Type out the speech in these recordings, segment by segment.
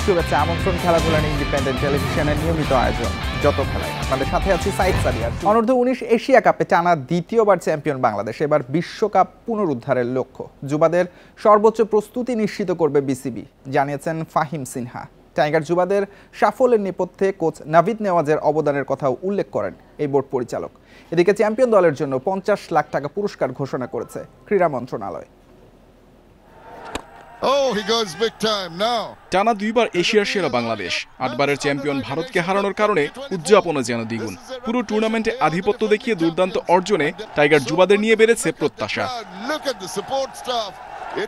শুভেচ্ছা আমন্ত্রণ খেলাধুলা ইন্ডিপেন্ডেন্ট টেলিভিশনের নিয়মিত আয়োজন যত খেলায় আপনাদের সাথে আছি সাইদ সাদিয়ার। অনূর্ধ্ব 19 এশিয়া কাপে টানা দ্বিতীয়বার চ্যাম্পিয়ন বাংলাদেশ। এবার বিশ্বকাপ পুনরুদ্ধারের লক্ষ্য। যুবাদের সর্বোচ্চ প্রস্তুতি নিশ্চিত করবে বিসিবি, জানিয়েছেন ফাহিম সিনহা। টাইগার যুবাদের সাফল্যের নেপথ্যে কোচ নাভিদ নেওয়াজের অবদানের কথাও উল্লেখ করেন এই বোর্ড পরিচালক। এদিকে চ্যাম্পিয়ন দলের জন্য 50 লাখ টাকা পুরস্কার ঘোষণা করেছে ক্রীড়া মন্ত্রণালয়। টানা দুইবার এশিয়ার সেরা বাংলাদেশ, 8 বারের চ্যাম্পিয়ন ভারতকে হারানোর কারণে উদযাপনে যেন দ্বিগুণ। পুরো টুর্নামেন্টে আধিপত্য দেখিয়ে দুর্দান্ত অর্জনে টাইগার যুবাদের নিয়ে বেড়েছে প্রত্যাশা।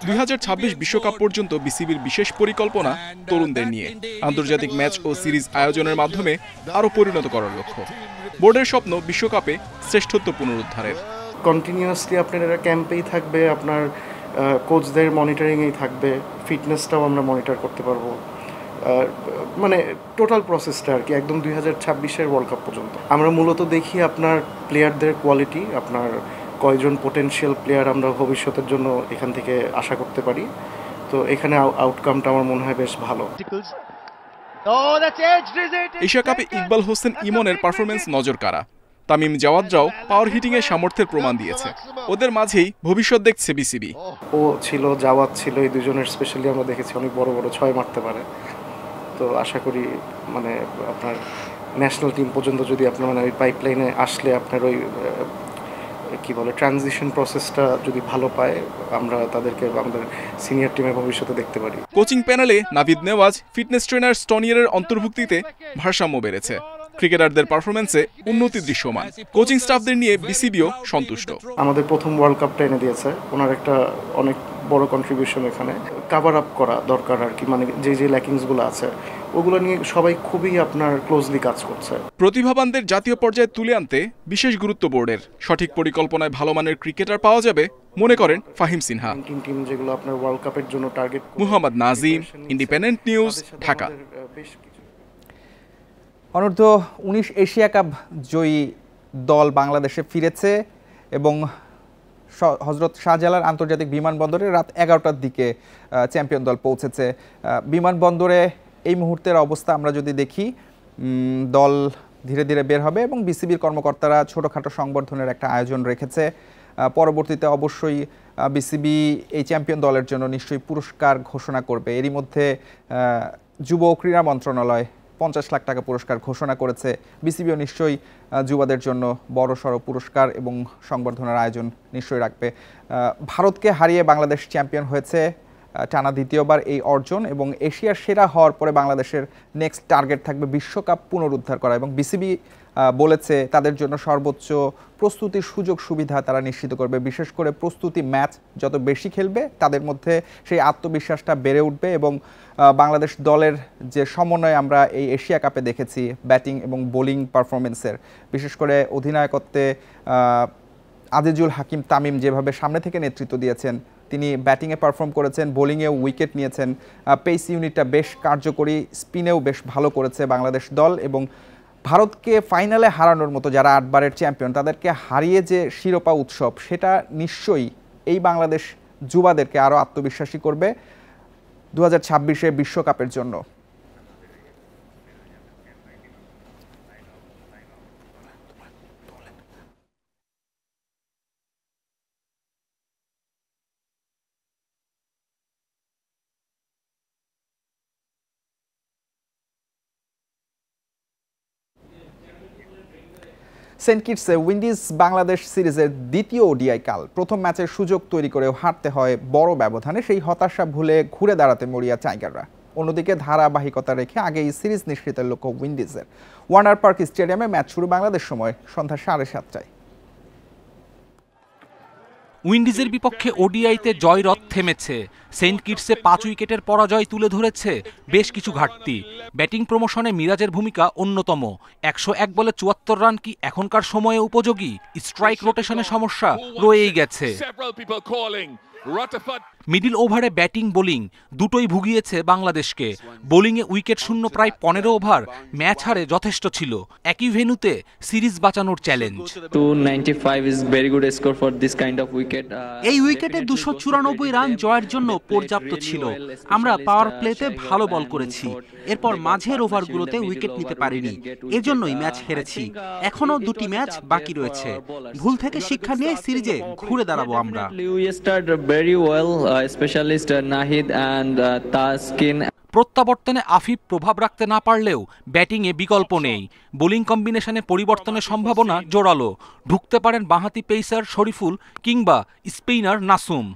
2026 বিশ্বকাপ পর্যন্ত বিসিবির বিশেষ পরিকল্পনা তরুণদের নিয়ে আন্তর্জাতিক ম্যাচ ও সিরিজ আয়োজনের মাধ্যমে আরও পরিণত করার লক্ষ্য। বোর্ডের স্বপ্ন বিশ্বকাপে শ্রেষ্ঠত্ব পুনরুদ্ধারের। কন্টিনিউয়াসলি আপনার এরা ক্যাম্পেই থাকবে, আপনার কোচদের মনিটরিংয়েই থাকবে, ফিটনেসটাও আমরা মনিটর করতে পারবো। মানে টোটাল প্রসেসটা আর কি একদম 2026-এর ওয়ার্ল্ড কাপ পর্যন্ত আমরা মূলত দেখি আপনার প্লেয়ারদের কোয়ালিটি, আপনার কয়জন পোটেনশিয়াল প্লেয়ার আমরা ভবিষ্যতের জন্য এখান থেকে আশা করতে পারি। তো এখানে আউটকামটা আমার মনে হয় বেশ ভালো। এশিয়া কাপে ইকবাল হোসেন ইমনের পারফরমেন্স নজর কাড়া। তামিম জাওয়াদরাও পাওয়ার হিটিং এর সামর্থ্যের প্রমাণ দিয়েছে। ওদের মাঝেই ভবিষ্যৎ দেখছে বিসিবি। ও ছিল, জাওয়াদ ছিল, এই দুজনের স্পেশালি আমরা দেখেছি অনেক বড় বড় 6 মারতে পারে। তো আশা করি মানে আপনার ন্যাশনাল টিম পর্যন্ত যদি আপনার মানে ওই পাইপলাইনে আসলে আপনার ওই কি বলে ট্রানজিশন প্রসেসটা যদি ভালো পায়, আমরা তাদেরকে আমাদের সিনিয়র টিমে ভবিষ্যতে দেখতে পারি। কোচিং প্যানেলে নাভিদ নেওয়াজ, ফিটনেস ট্রেনার স্টনিয়ারের অন্তর্ভুক্তিতে ভারসাম্য বেড়েছে। ক্রিকেটারদের পারফরমেন্সে উন্নতি দৃশ্যমান। কোচিং স্টাফদের নিয়ে বিসিবিও সন্তুষ্ট। আমাদের প্রথম ওয়ার্ল্ড কাপটা এনে দিয়েছে, ওনার একটা অনেক বড় কন্ট্রিবিউশন এখানে কাভার আপ করা দরকার আর কি। মানে যে ল্যাকিংসগুলো আছে ওগুলো নিয়ে সবাই খুবই আপনার ক্লোজলি কাজ করছে। প্রতিভাবানদের জাতীয় পর্যায়ে তুলে আনতে বিশেষ গুরুত্ব বোর্ডের। সঠিক পরিকল্পনায় ভালো মানের ক্রিকেটার পাওয়া যাবে মনে করেন ফাহিম সিনহা। টিম যেগুলো আপনার ওয়ার্ল্ড কাপের জন্য target. Muhammad Nazim, independent news, Dhaka. অনূর্ধ্ব 19 এশিয়া কাপ জয়ী দল বাংলাদেশে ফিরেছে এবং হজরত শাহজালাল আন্তর্জাতিক বিমানবন্দরে রাত 11টার দিকে চ্যাম্পিয়ন দল পৌঁছেছে। বিমানবন্দরে এই মুহূর্তের অবস্থা আমরা যদি দেখি, দল ধীরে ধীরে বের হবে এবং বিসিবির কর্মকর্তারা ছোটোখাটো সংবর্ধনের একটা আয়োজন রেখেছে। পরবর্তীতে অবশ্যই বিসিবি এই চ্যাম্পিয়ন দলের জন্য নিশ্চয়ই পুরস্কার ঘোষণা করবে। এরই মধ্যে যুব ও ক্রীড়া মন্ত্রণালয় 50 লাখ টাকা পুরস্কার ঘোষণা করেছে। বিসিবিও নিশ্চয়ই যুবাদের জন্য বড়সড় পুরস্কার এবং সংবর্ধনার আয়োজন নিশ্চয়ই রাখবে। ভারতকে হারিয়ে বাংলাদেশ চ্যাম্পিয়ন হয়েছে, টানা দ্বিতীয়বার এই অর্জন, এবং এশিয়ার সেরা হওয়ার পরে বাংলাদেশের নেক্সট টার্গেট থাকবে বিশ্বকাপ পুনরুদ্ধার করা। এবং বিসিবি বলেছে তাদের জন্য সর্বোচ্চ প্রস্তুতির সুযোগ সুবিধা তারা নিশ্চিত করবে। বিশেষ করে প্রস্তুতি ম্যাচ যত বেশি খেলবে তাদের মধ্যে সেই আত্মবিশ্বাসটা বেড়ে উঠবে। এবং বাংলাদেশ দলের যে সমন্বয় আমরা এই এশিয়া কাপে দেখেছি ব্যাটিং এবং বোলিং পারফরমেন্সের, বিশেষ করে অধিনায়কত্বে আজিজুল হাকিম তামিম যেভাবে সামনে থেকে নেতৃত্ব দিয়েছেন, তিনি ব্যাটিংয়ে পারফর্ম করেছেন, বোলিংয়েও উইকেট নিয়েছেন, পেস ইউনিটটা বেশ কার্যকরী, স্পিনেও বেশ ভালো করেছে বাংলাদেশ দল। এবং ভারতকে ফাইনালে হারানোর মতো যারা 8 বারের চ্যাম্পিয়ন তাদেরকে হারিয়ে যে শিরোপা উৎসব, সেটা নিশ্চয়ই এই বাংলাদেশ যুবাদেরকে আরও আত্মবিশ্বাসী করবে 2026-এ বিশ্বকাপের জন্য। সেন্ট কিটসে উইন্ডিজ বাংলাদেশ সিরিজের দ্বিতীয় ওডিআই কাল। প্রথম ম্যাচের সুযোগ তৈরি করেও হারতে হয় বড় ব্যবধানে। সেই হতাশা ভুলে ঘুরে দাঁড়াতে মরিয়া টাইগাররা। অন্যদিকে ধারাবাহিকতা রেখে আগেই সিরিজ নিশ্চিতের লক্ষ্য উইন্ডিজের। ওয়ার্নার পার্ক স্টেডিয়ামে ম্যাচ শুরু বাংলাদেশ সময় সন্ধ্যা 7:30টায়। উইন্ডিজের বিপক্ষে ওডিআইতে জয়রথ থেমেছে। সেন্ট কিটসে 5 উইকেটের পরাজয় তুলে ধরেছে বেশ কিছু ঘাটতি। ব্যাটিং প্রমোশনে মিরাজের ভূমিকা অন্যতম। 101 বলে 74 রান কি এখনকার সময়ে উপযোগী? স্ট্রাইক রোটেশনের সমস্যা রয়েই গেছে। মিডল ওভারে ব্যাটিং বোলিং দুটোই ভুগিয়েছে বাংলাদেশকে। বোলিংয়ে উইকেট শূন্য প্রায় 15 ওভার ম্যাচ হারে যথেষ্ট ছিল। একই ভেন্যুতে সিরিজ বাঁচানোর challenge. 295 is very good score for this kind of wicket. এই উইকেটে 294 রান জয়ের জন্য পর্যাপ্ত ছিল। আমরা পাওয়ার প্লেতে ভালো বল করেছি, এরপর মাঝের ওভারগুলোতে উইকেট নিতে পারিনি, এজন্যই ম্যাচ হেরেছি। এখনো দুটি ম্যাচ বাকি রয়েছে, ভুল থেকে শিক্ষা নিয়ে সিরিজে ঘুরে দাঁড়াবো আমরা। We start very well, specialist Nahid and Taskin. প্রত্যাবর্তনে Afif প্রভাব রাখতে না পারলেও ব্যাটিংয়ে বিকল্প নেই। বোলিং কম্বিনেশনে পরিবর্তনের সম্ভাবনা জোরালো। ঢুকতে পারেন বাঁহাতি পেসার শরীফুল কিংবা স্পিনার নাসুম।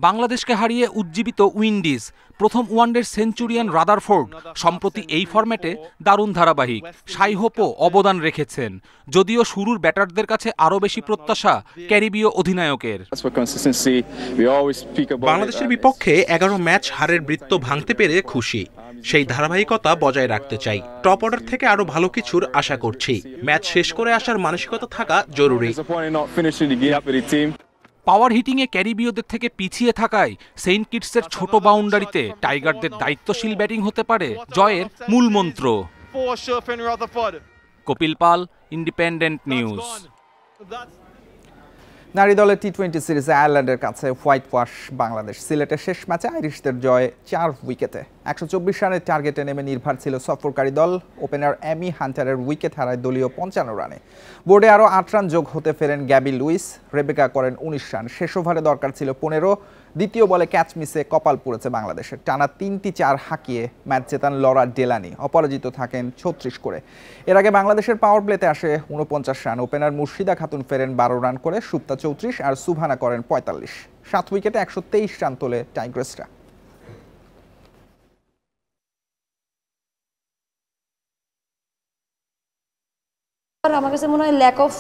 বাংলাদেশকে হারিয়ে উজ্জীবিত উইন্ডিজ। প্রথম ওয়ানডের সেঞ্চুরিয়ান রাদারফোর্ড সম্প্রতি এই ফরম্যাটে দারুণ ধারাবাহিক। শাই হোপও অবদান রেখেছেন, যদিও শুরুর ব্যাটারদের কাছে আরও বেশি প্রত্যাশা ক্যারিবীয় অধিনায়কের। বাংলাদেশের বিপক্ষে 11 ম্যাচ হারের বৃত্ত ভাঙতে পেরে খুশি। সেই ধারাবাহিকতা বজায় রাখতে চাই। টপ অর্ডার থেকে আরো ভালো কিছুর আশা করছি। ম্যাচ শেষ করে আসার মানসিকতা থাকা জরুরি। পাওয়ার হিটিংয়ে ক্যারিবীয়দের থেকে পিছিয়ে থাকায় সেন্ট কিটসের ছোট বাউন্ডারিতে টাইগারদের দায়িত্বশীল ব্যাটিং হতে পারে জয়ের মূল মন্ত্র। কপিল পাল, ইন্ডিপেন্ডেন্ট নিউজ। নারী দলের টি-20 সিরিজে আয়ারল্যান্ডের কাছে হোয়াইট ওয়াশ বাংলাদেশ। সিলেটের শেষ ম্যাচে আইরিশদের জয় 4 উইকেটে। 124 রানের টার্গেটে নেমে নির্ভর ছিল সফরকারী দল। ওপেনার অ্যামি হান্টারের উইকেট হারায় দলীয় 55 রানে। বোর্ডে আরও 8 রান যোগ হতে ফেরেন গ্যাবি লুইস। রেবেকা করেন 19 রান। শেষ ওভারে দরকার ছিল 15। দ্বিতীয় বলে ক্যাচ মিসে কপাল পুড়েছে বাংলাদেশের। টানা 3টি 4 হাঁকিয়ে ম্যাচ জেতান লরা ডেলানি। অপরাজিত থাকেন 36 করে। এর আগে বাংলাদেশের পাওয়ার প্লেতে আসে 49 রান। ওপেনার মুর্শিদা খাতুন ফেরেন 12 রান করে, সুপ্তা 34 আর সুভানা করেন 45। 7 উইকেটে 123 রান তোলে টাইগ্রেসরা। আমার কাছে মনে হয় ল্যাক অফ,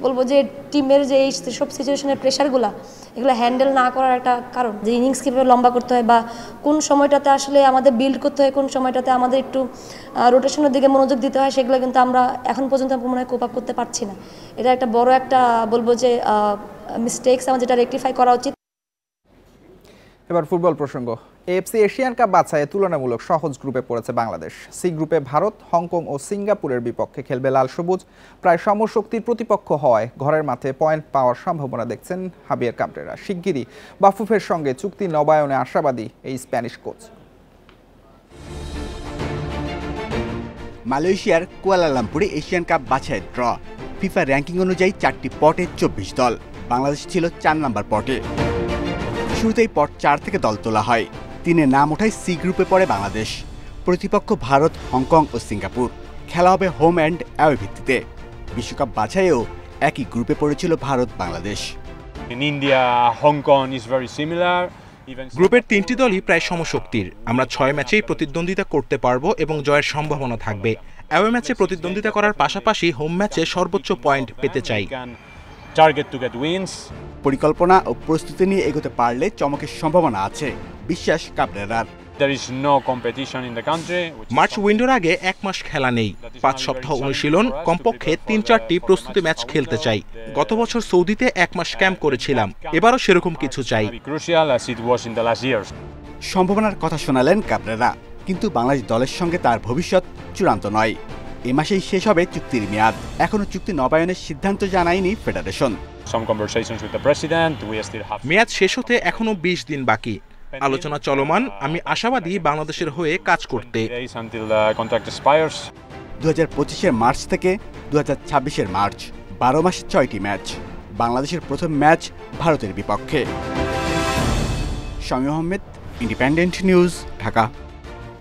বলবো যে টিমের যে এই সব সিচুয়েশনের প্রেশারগুলো এগুলো হ্যান্ডেল না করার একটা কারণ। যে ইনিংস কীভাবে লম্বা করতে হয় বা কোন সময়টাতে আসলে আমাদের বিল্ড করতে হয়, কোন সময়টাতে আমাদের একটু রোটেশনের দিকে মনোযোগ দিতে হয়, সেগুলো কিন্তু আমরা এখন পর্যন্ত মনে হয় কোপ আপ করতে পারছি না। এটা একটা বড় একটা বলবো যে মিস্টেকস, আমার যেটা রেকটিফাই করা উচিত। এবার ফুটবল প্রসঙ্গ। এএফসি এশিয়ান কাপ বাছাইয়ে তুলনামূলক সহজ গ্রুপে পড়েছে বাংলাদেশ। সি গ্রুপে ভারত, হংকং ও সিঙ্গাপুরের বিপক্ষে খেলবে লাল সবুজ। প্রায় সমশক্তির প্রতিপক্ষ হওয়ায় ঘরের মাঠে পয়েন্ট পাওয়ার সম্ভাবনা দেখছেন হাবিয়ার কাবরেরা। শিগগিরই বাফুফের সঙ্গে চুক্তি নবায়নে আশাবাদী এই স্প্যানিশ কোচ। মালয়েশিয়ার কুয়ালালামপুরে এশিয়ান কাপ বাছাইয়ের ড্র। ফিফা র্যাঙ্কিং অনুযায়ী 4টি পটে 24 দল। বাংলাদেশ ছিল 4 নম্বর পটে। শুরুতেই পট 4 থেকে দল তোলা হয়। 3-এ নাম ওঠায় সি গ্রুপে পড়ে বাংলাদেশ। প্রতিপক্ষ ভারত, হংকং ও সিঙ্গাপুর। খেলা হবে হোম অ্যান্ড অ্যাওয়ে ভিত্তিতে। বিশ্বকাপ বাছাইয়েও একই গ্রুপে পড়েছিল ভারত, বাংলাদেশ। গ্রুপের 3টি দলই প্রায় সমশক্তির। আমরা 6 ম্যাচেই প্রতিদ্বন্দ্বিতা করতে পারবো এবং জয়ের সম্ভাবনা থাকবে। অ্যাওয়ে ম্যাচে প্রতিদ্বন্দ্বিতা করার পাশাপাশি হোম ম্যাচে সর্বোচ্চ পয়েন্ট পেতে চাই। পরিকল্পনা ও প্রস্তুতি নিয়ে এগোতে পারলে চমকের সম্ভাবনা আছে, বিশ্বাস কাবরেরার। মার্চ উইন্ডোর আগে 1 মাস খেলা নেই। 5 সপ্তাহ অনুশীলন, কমপক্ষে 3-4টি প্রস্তুতি ম্যাচ খেলতে চাই। গত বছর সৌদিতে 1 মাস ক্যাম্প করেছিলাম, এবারও সেরকম কিছু চাই। সম্ভাবনার কথা শোনালেন কাবরেরা, কিন্তু বাংলাদেশ দলের সঙ্গে তার ভবিষ্যৎ চূড়ান্ত নয়। এ মাসেই শেষ হবে চুক্তির মেয়াদ। এখনো চুক্তি নবায়নের সিদ্ধান্ত জানায়নি ফেডারেশন। মেয়াদ শেষ হতে এখনো 20 দিন বাকি। আলোচনা চলমান। আমি আশাবাদী বাংলাদেশের হয়ে কাজ করতে। 2025-এর মার্চ থেকে 2026-এর মার্চ, 12 মাসে 6টি ম্যাচ। বাংলাদেশের প্রথম ম্যাচ ভারতের বিপক্ষে। Shamim Ahmed, independent news, Dhaka.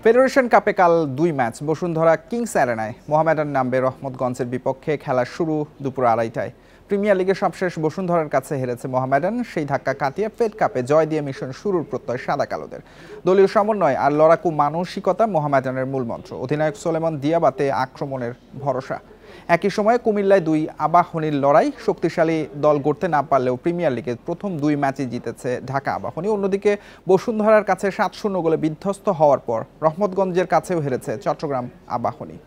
Federation কাপে কাল 2 ম্যাচ। বসুন্ধরা কিংস অ্যারেনায় মোহামেডান নামবে রহমতগঞ্জের বিপক্ষে। খেলা শুরু দুপুর 2:30টায়। প্রিমিয়ার লিগে সবশেষ বসুন্ধরার কাছে হেরেছে মোহামেডান। সেই ধাক্কা কাটিয়ে ফেড কাপে জয় দিয়ে মিশন শুরুর প্রত্যয় সাদা কালোদের। দলীয় সমন্বয় আর লড়াকু মানসিকতা মোহামেডানের মূলমন্ত্র। অধিনায়ক সোলেমন দিয়াবাতে আক্রমণের ভরসা। একই সময়ে কুমিল্লায় 2 আবাহনীর লড়াই। শক্তিশালী দল গড়তে না পারলেও প্রিমিয়ার লিগে প্রথম 2 ম্যাচই জিতেছে ঢাকা আবাহনী। অন্যদিকে বসুন্ধরার কাছে 7-0 গোলে বিধ্বস্ত হওয়ার পর রহমতগঞ্জের কাছেও হেরেছে Chittagong Abahani.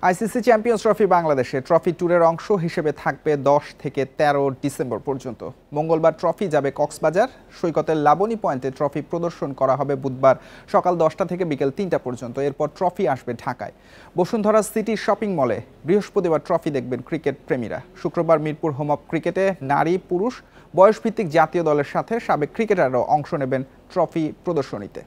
ICC champions trophy বাংলাদেশে ট্রফি ট্যুরের অংশ হিসেবে থাকবে 10 থেকে 13 ডিসেম্বর পর্যন্ত। মঙ্গলবার ট্রফি যাবে কক্সবাজার। সৈকতের লাবণী পয়েন্টে ট্রফি প্রদর্শন করা হবে বুধবার সকাল 10টা থেকে বিকেল 3টা পর্যন্ত। এরপর ট্রফি আসবে ঢাকায় বসুন্ধরা সিটি শপিং মলে। বৃহস্পতিবার ট্রফি দেখবেন ক্রিকেট প্রেমীরা। শুক্রবার মিরপুর হোম অফ ক্রিকেটে নারী পুরুষ বয়সভিত্তিক জাতীয় দলের সাথে সাবেক ক্রিকেটাররাও অংশ নেবেন ট্রফি প্রদর্শনীতে।